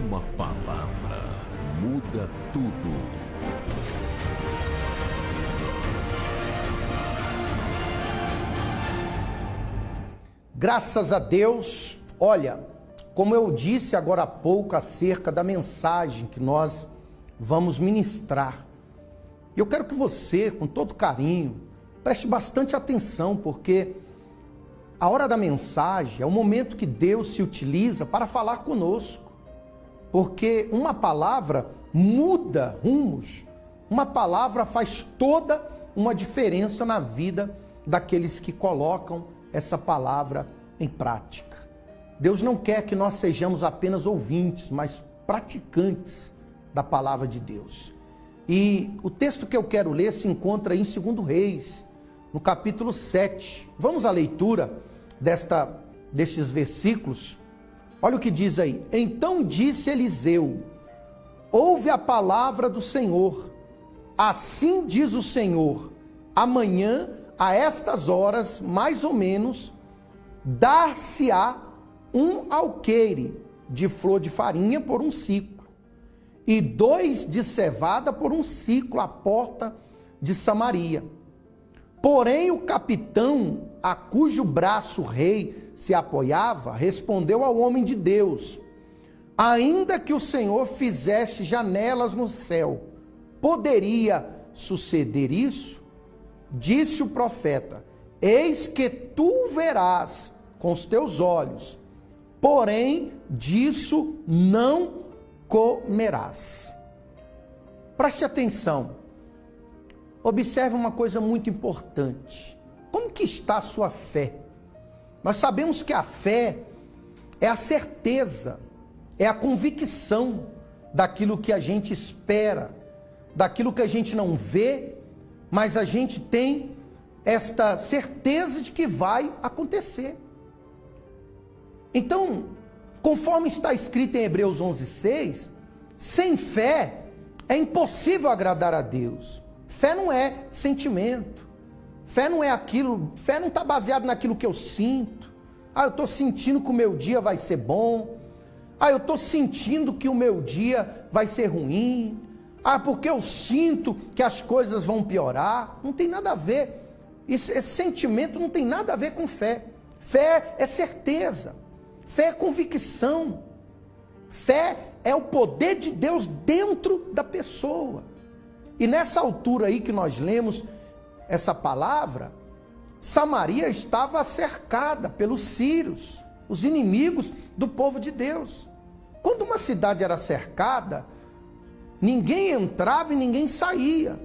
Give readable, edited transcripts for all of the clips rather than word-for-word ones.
Uma palavra muda tudo. Graças a Deus, olha, como eu disse agora há pouco acerca da mensagem que nós vamos ministrar, eu quero que você, com todo carinho, preste bastante atenção, porque a hora da mensagem é o momento que Deus se utiliza para falar conosco, porque uma palavra muda rumos, uma palavra faz toda uma diferença na vida daqueles que colocam essa palavra em prática. Deus não quer que nós sejamos apenas ouvintes, mas praticantes da palavra de Deus. E o texto que eu quero ler se encontra em 2 Reis, no capítulo 7. Vamos à leitura destes versículos. Olha o que diz aí. Então disse Eliseu: ouve a palavra do Senhor. Assim diz o Senhor: amanhã, a estas horas, mais ou menos, dar-se-á um alqueire de flor de farinha por um ciclo, e 2 de cevada por um ciclo à porta de Samaria. Porém, o capitão, a cujo braço o rei se apoiava, respondeu ao homem de Deus: ainda que o Senhor fizesse janelas no céu, poderia suceder isso? Disse o profeta: eis que tu verás com os teus olhos, porém disso não comerás. Preste atenção. Observe uma coisa muito importante. Como que está a sua fé? Nós sabemos que a fé é a certeza, é a convicção daquilo que a gente espera, daquilo que a gente não vê, mas a gente tem esta certeza de que vai acontecer. Então, conforme está escrito em Hebreus 11:6, sem fé é impossível agradar a Deus. Fé não é sentimento, fé não é aquilo, fé não está baseado naquilo que eu sinto. Eu estou sentindo que o meu dia vai ser bom. Eu estou sentindo que o meu dia vai ser ruim. Porque eu sinto que as coisas vão piorar. Não tem nada a ver. Esse sentimento não tem nada a ver com fé. Fé é certeza. Fé é convicção. Fé é o poder de Deus dentro da pessoa. E nessa altura aí que nós lemos essa palavra, Samaria estava cercada pelos sírios, os inimigos do povo de Deus. Quando uma cidade era cercada, ninguém entrava e ninguém saía,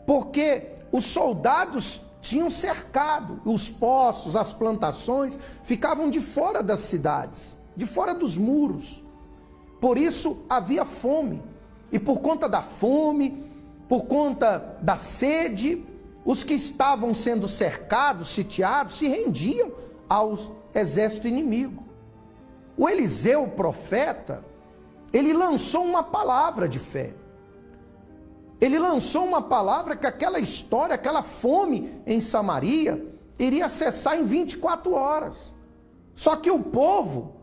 porque os soldados tinham cercado os poços, as plantações, ficavam de fora das cidades, de fora dos muros. Por isso havia fome, e por conta da fome, por conta da sede, os que estavam sendo cercados, sitiados, se rendiam ao exército inimigo. O Eliseu, o profeta, ele lançou uma palavra de fé. Ele lançou uma palavra que aquela história, aquela fome em Samaria, iria cessar em 24 horas. Só que o povo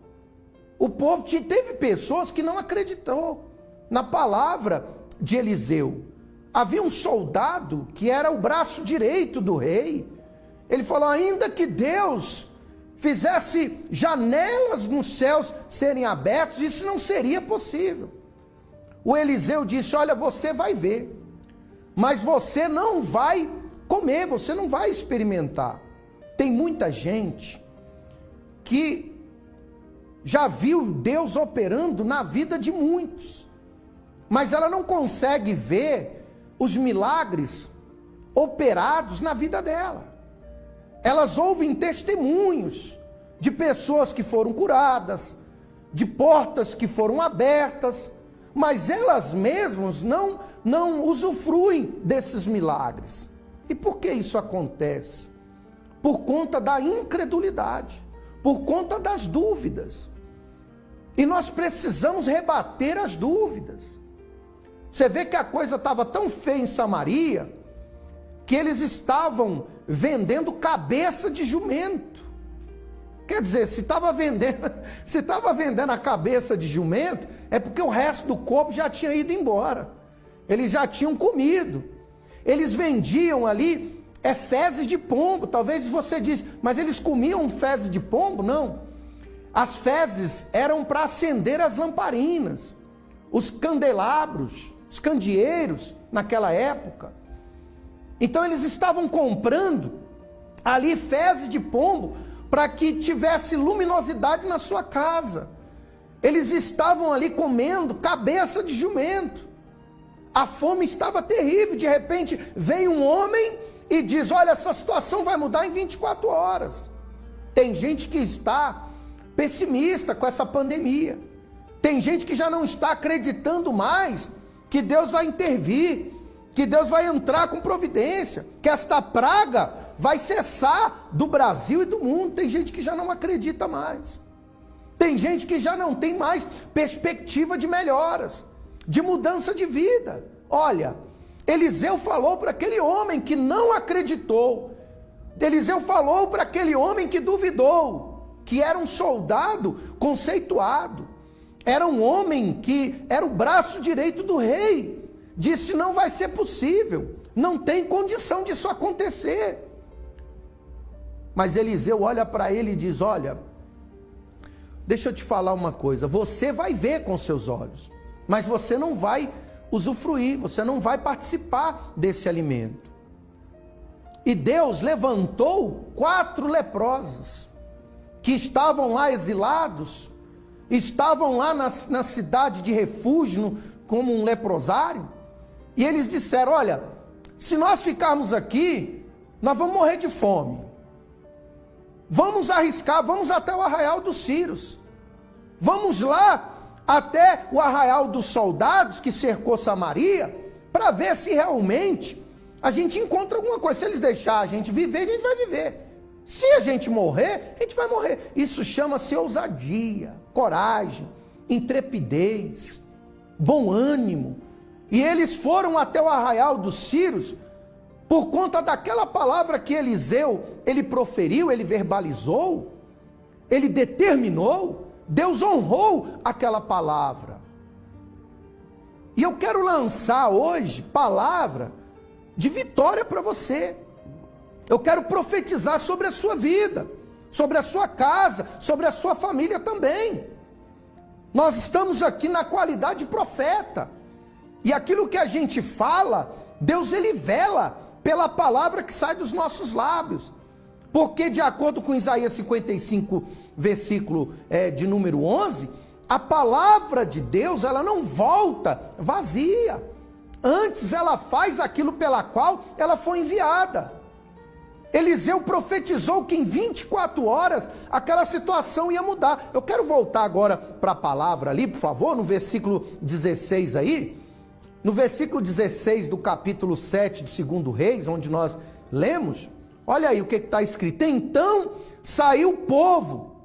teve pessoas que não acreditou na palavra de Eliseu. Havia um soldado que era o braço direito do rei. Ele falou: ainda que Deus fizesse janelas nos céus serem abertos, isso não seria possível. O Eliseu disse: olha, você vai ver, mas você não vai comer, você não vai experimentar. Tem muita gente que já viu Deus operando na vida de muitos, mas ela não consegue ver os milagres operados na vida dela. Elas ouvem testemunhos de pessoas que foram curadas, de portas que foram abertas, mas elas mesmas não usufruem desses milagres. E por que isso acontece? Por conta da incredulidade, por conta das dúvidas. E nós precisamos rebater as dúvidas. Você vê que a coisa estava tão feia em Samaria, que eles estavam vendendo cabeça de jumento. Quer dizer, se estava vendendo a cabeça de jumento, é porque o resto do corpo já tinha ido embora. Eles já tinham comido. Eles vendiam ali fezes de pombo. Talvez você diz, mas eles comiam fezes de pombo? Não. As fezes eram para acender as lamparinas, os candelabros, os candeeiros naquela época. Então eles estavam comprando ali fezes de pombo para que tivesse luminosidade na sua casa. Eles estavam ali comendo cabeça de jumento. A fome estava terrível. De repente vem um homem e diz, olha, essa situação vai mudar em 24 horas. Tem gente que está pessimista com essa pandemia. Tem gente que já não está acreditando mais que Deus vai intervir, que Deus vai entrar com providência, que esta praga vai cessar do Brasil e do mundo. Tem gente que já não acredita mais. Tem gente que já não tem mais perspectiva de melhoras, de mudança de vida. Olha, Eliseu falou para aquele homem que não acreditou. Eliseu falou para aquele homem que duvidou, que era um soldado conceituado. Era um homem que era o braço direito do rei. Disse, não vai ser possível, não tem condição disso acontecer. Mas Eliseu olha para ele e diz, olha, deixa eu te falar uma coisa, você vai ver com seus olhos, mas você não vai usufruir, você não vai participar desse alimento. E Deus levantou 4 leprosos, que estavam lá exilados, estavam lá na cidade de refúgio, como um leprosário, e eles disseram, olha, se nós ficarmos aqui, nós vamos morrer de fome. Vamos arriscar, vamos até o arraial dos Círios. Vamos lá até o arraial dos soldados que cercou Samaria, para ver se realmente a gente encontra alguma coisa. Se eles deixarem a gente viver, a gente vai viver. Se a gente morrer, a gente vai morrer. Isso chama-se ousadia, coragem, intrepidez, bom ânimo. E eles foram até o arraial dos Círios por conta daquela palavra que Eliseu, ele proferiu, ele verbalizou, ele determinou. Deus honrou aquela palavra. E eu quero lançar hoje palavra de vitória para você. Eu quero profetizar sobre a sua vida, sobre a sua casa, sobre a sua família também. Nós estamos aqui na qualidade de profeta. E aquilo que a gente fala, Deus ele vela pela palavra que sai dos nossos lábios. Porque de acordo com Isaías 55, versículo de número 11, a palavra de Deus, ela não volta vazia. Antes ela faz aquilo pela qual ela foi enviada. Eliseu profetizou que em 24 horas aquela situação ia mudar. Eu quero voltar agora para a palavra ali, por favor, no versículo 16 aí. No versículo 16 do capítulo 7 de 2 Reis, onde nós lemos, olha aí o que está escrito. Então saiu o povo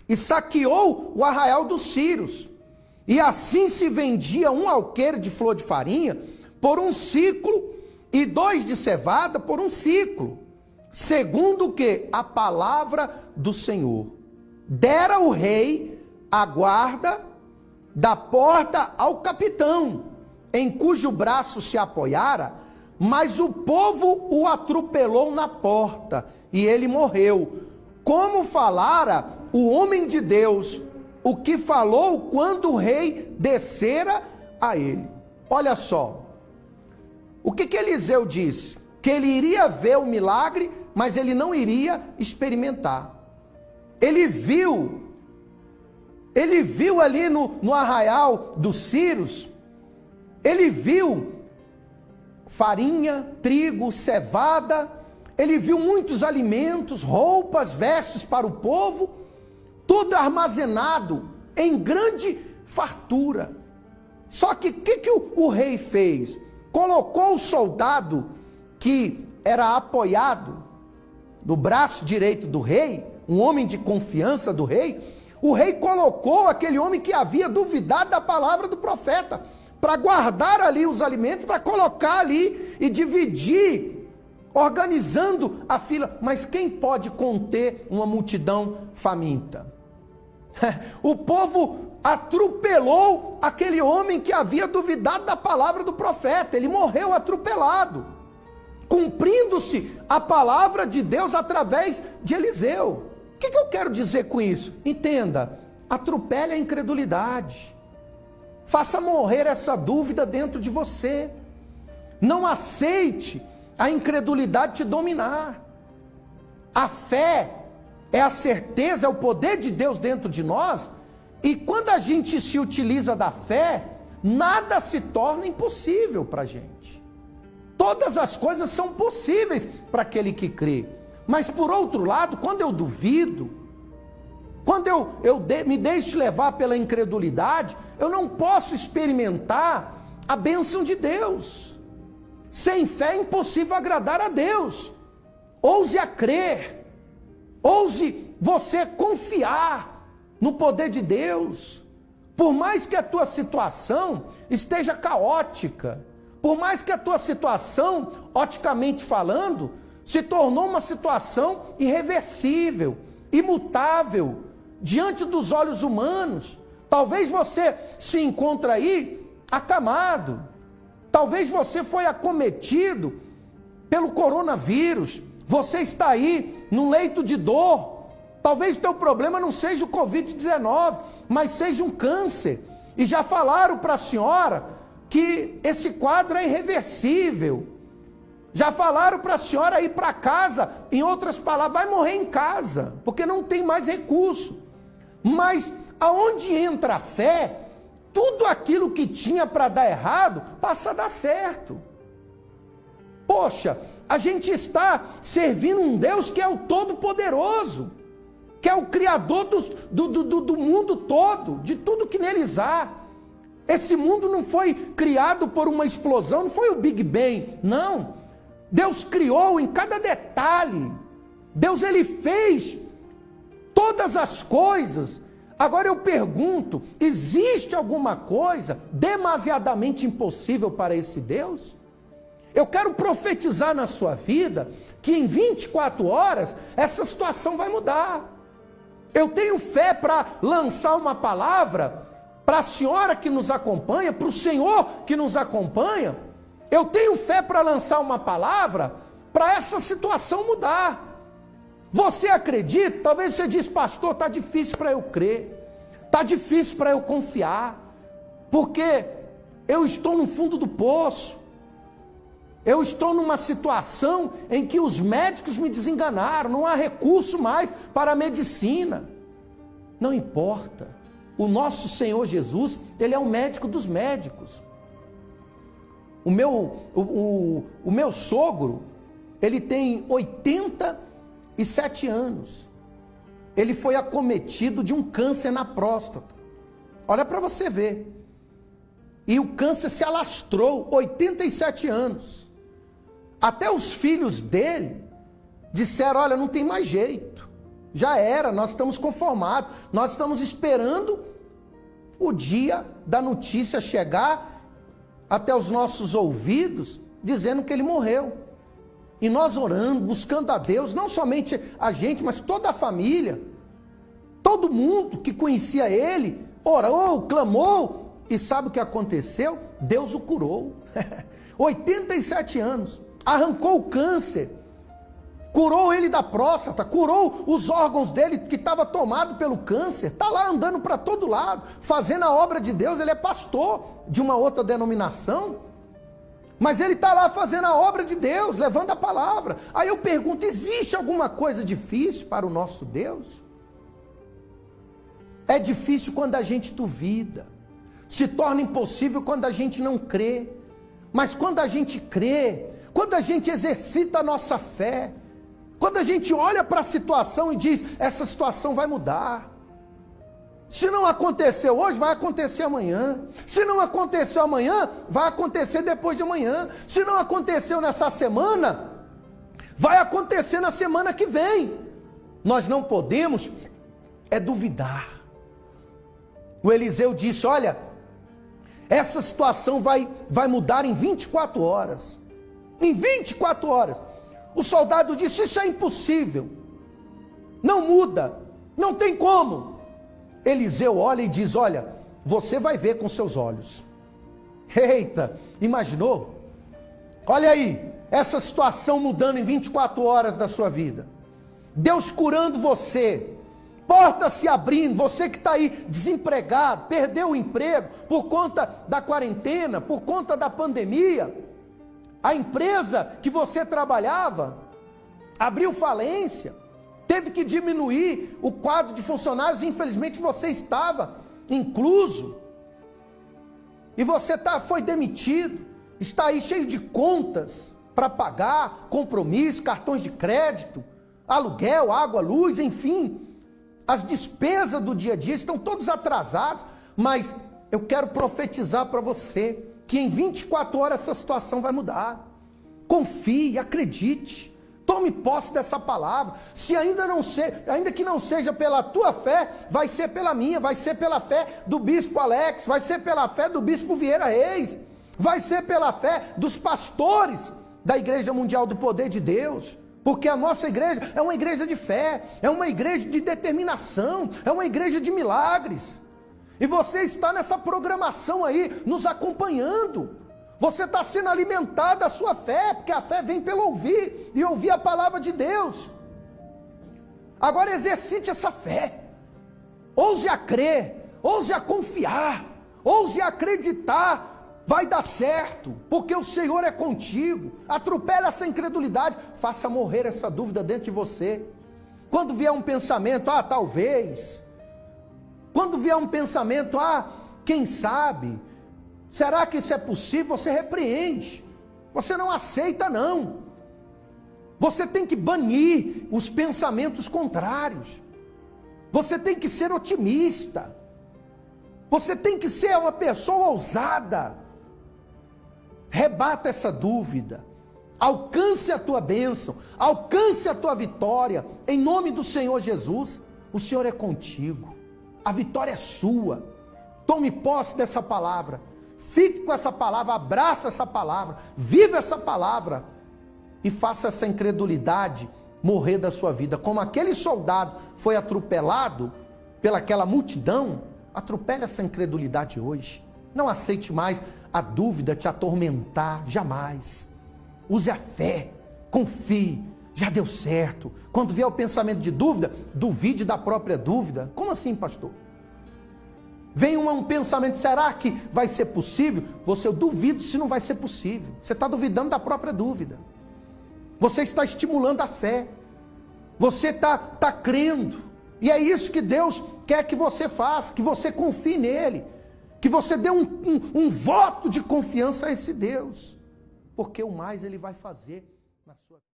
e saqueou o arraial dos Círios, e assim se vendia um alqueire de flor de farinha por 1 siclo, e 2 de cevada por 1 siclo, segundo o que? A palavra do Senhor. Dera o rei a guarda da porta ao capitão, em cujo braço se apoiara, mas o povo o atropelou na porta, e ele morreu. Como falara o homem de Deus, o que falou quando o rei descera a ele. Olha só, o que Eliseu disse? Que ele iria ver o milagre, mas ele não iria experimentar. Ele viu ali no arraial dos Círios, ele viu farinha, trigo, cevada, ele viu muitos alimentos, roupas, vestes para o povo, tudo armazenado em grande fartura. Só que o que o rei fez? Colocou o soldado que era apoiado no braço direito do rei, um homem de confiança do rei. O rei colocou aquele homem que havia duvidado da palavra do profeta para guardar ali os alimentos, para colocar ali e dividir organizando a fila. Mas quem pode conter uma multidão faminta? O povo atropelou aquele homem que havia duvidado da palavra do profeta. Ele morreu atropelado, cumprindo-se a palavra de Deus através de Eliseu. O que eu quero dizer com isso? Entenda, atropele a incredulidade. Faça morrer essa dúvida dentro de você. Não aceite a incredulidade te dominar. A fé é a certeza, é o poder de Deus dentro de nós. E quando a gente se utiliza da fé, nada se torna impossível para a gente. Todas as coisas são possíveis para aquele que crê. Mas por outro lado, quando eu duvido, quando me deixo levar pela incredulidade, eu não posso experimentar a bênção de Deus. Sem fé é impossível agradar a Deus. Ouse a crer, ouse você confiar no poder de Deus. Por mais que a tua situação esteja caótica, por mais que a tua situação, oticamente falando, se tornou uma situação irreversível, imutável, diante dos olhos humanos. Talvez você se encontre aí acamado, talvez você foi acometido pelo coronavírus, você está aí num leito de dor. Talvez o teu problema não seja o Covid-19, mas seja um câncer. E já falaram para a senhora que esse quadro é irreversível. Já falaram para a senhora ir para casa, em outras palavras, vai morrer em casa, porque não tem mais recurso. Mas aonde entra a fé, tudo aquilo que tinha para dar errado, passa a dar certo. Poxa, a gente está servindo um Deus que é o Todo-Poderoso, que é o Criador do mundo todo, de tudo que neles há. Esse mundo não foi criado por uma explosão, não foi o Big Bang, não. Deus criou em cada detalhe. Deus, Ele fez todas as coisas. Agora eu pergunto, existe alguma coisa demasiadamente impossível para esse Deus? Eu quero profetizar na sua vida que em 24 horas essa situação vai mudar. Eu tenho fé para lançar uma palavra para a senhora que nos acompanha, para o senhor que nos acompanha. Eu tenho fé para lançar uma palavra para essa situação mudar. Você acredita? Talvez você diz, pastor, está difícil para eu crer, está difícil para eu confiar, porque eu estou no fundo do poço, eu estou numa situação em que os médicos me desenganaram, não há recurso mais para a medicina. Não importa, o nosso Senhor Jesus, Ele é o médico dos médicos. O meu sogro, ele tem 87 anos. Ele foi acometido de um câncer na próstata. Olha para você ver. E o câncer se alastrou, 87 anos. Até os filhos dele disseram, olha, não tem mais jeito. Já era, nós estamos conformados. Nós estamos esperando o dia da notícia chegar até os nossos ouvidos, dizendo que ele morreu. E nós orando, buscando a Deus, não somente a gente, mas toda a família, todo mundo que conhecia ele, orou, clamou, e sabe o que aconteceu? Deus o curou. 87 anos, arrancou o câncer, curou ele da próstata, curou os órgãos dele que estava tomado pelo câncer, está lá andando para todo lado, fazendo a obra de Deus. Ele é pastor de uma outra denominação, mas ele está lá fazendo a obra de Deus, levando a palavra. Aí eu pergunto, existe alguma coisa difícil para o nosso Deus? É difícil quando a gente duvida, se torna impossível quando a gente não crê, mas quando a gente crê, quando a gente exercita a nossa fé, quando a gente olha para a situação e diz, essa situação vai mudar. Se não aconteceu hoje, vai acontecer amanhã. Se não aconteceu amanhã, vai acontecer depois de amanhã. Se não aconteceu nessa semana, vai acontecer na semana que vem. Nós não podemos duvidar. O Eliseu disse, olha, essa situação vai mudar em 24 horas. Em 24 horas. O soldado disse: isso é impossível. Não muda. Não tem como. Eliseu olha e diz: olha, você vai ver com seus olhos. Eita, imaginou? Olha aí, essa situação mudando em 24 horas da sua vida. Deus curando você. Porta se abrindo, você que está aí desempregado, perdeu o emprego por conta da quarentena, por conta da pandemia. A empresa que você trabalhava abriu falência, teve que diminuir o quadro de funcionários, infelizmente você estava incluso. E você foi demitido, está aí cheio de contas para pagar, compromisso, cartões de crédito, aluguel, água, luz, enfim. As despesas do dia a dia estão todos atrasados, mas eu quero profetizar para você que em 24 horas essa situação vai mudar. Confie, acredite, tome posse dessa palavra. Se ainda que não seja pela tua fé, vai ser pela minha, vai ser pela fé do bispo Alex, vai ser pela fé do bispo Vieira Reis, vai ser pela fé dos pastores da Igreja Mundial do Poder de Deus. Porque a nossa igreja é uma igreja de fé, é uma igreja de determinação, é uma igreja de milagres. E você está nessa programação aí, nos acompanhando. Você está sendo alimentado da sua fé, porque a fé vem pelo ouvir, e ouvir a palavra de Deus. Agora exercite essa fé. Ouse a crer, ouse a confiar, ouse a acreditar. Vai dar certo, porque o Senhor é contigo. Atropela essa incredulidade, faça morrer essa dúvida dentro de você. Quando vier um pensamento, talvez. Quando vier um pensamento, quem sabe. Será que isso é possível? Você repreende. Você não aceita, não. Você tem que banir os pensamentos contrários. Você tem que ser otimista. Você tem que ser uma pessoa ousada. Rebata essa dúvida, alcance a tua bênção, alcance a tua vitória, em nome do Senhor Jesus. O Senhor é contigo, a vitória é sua. Tome posse dessa palavra, fique com essa palavra, abraça essa palavra, viva essa palavra e faça essa incredulidade morrer da sua vida. Como aquele soldado foi atropelado pelaquela multidão, atropele essa incredulidade hoje. Não aceite mais a dúvida te atormentar, jamais. Use a fé, confie, já deu certo. Quando vier o pensamento de dúvida, duvide da própria dúvida. Como assim, pastor? Vem um pensamento, será que vai ser possível? Eu duvido se não vai ser possível. Você está duvidando da própria dúvida. Você está estimulando a fé. Você está crendo. E é isso que Deus quer que você faça, que você confie nele. Que você dê um voto de confiança a esse Deus, porque o mais Ele vai fazer na sua vida.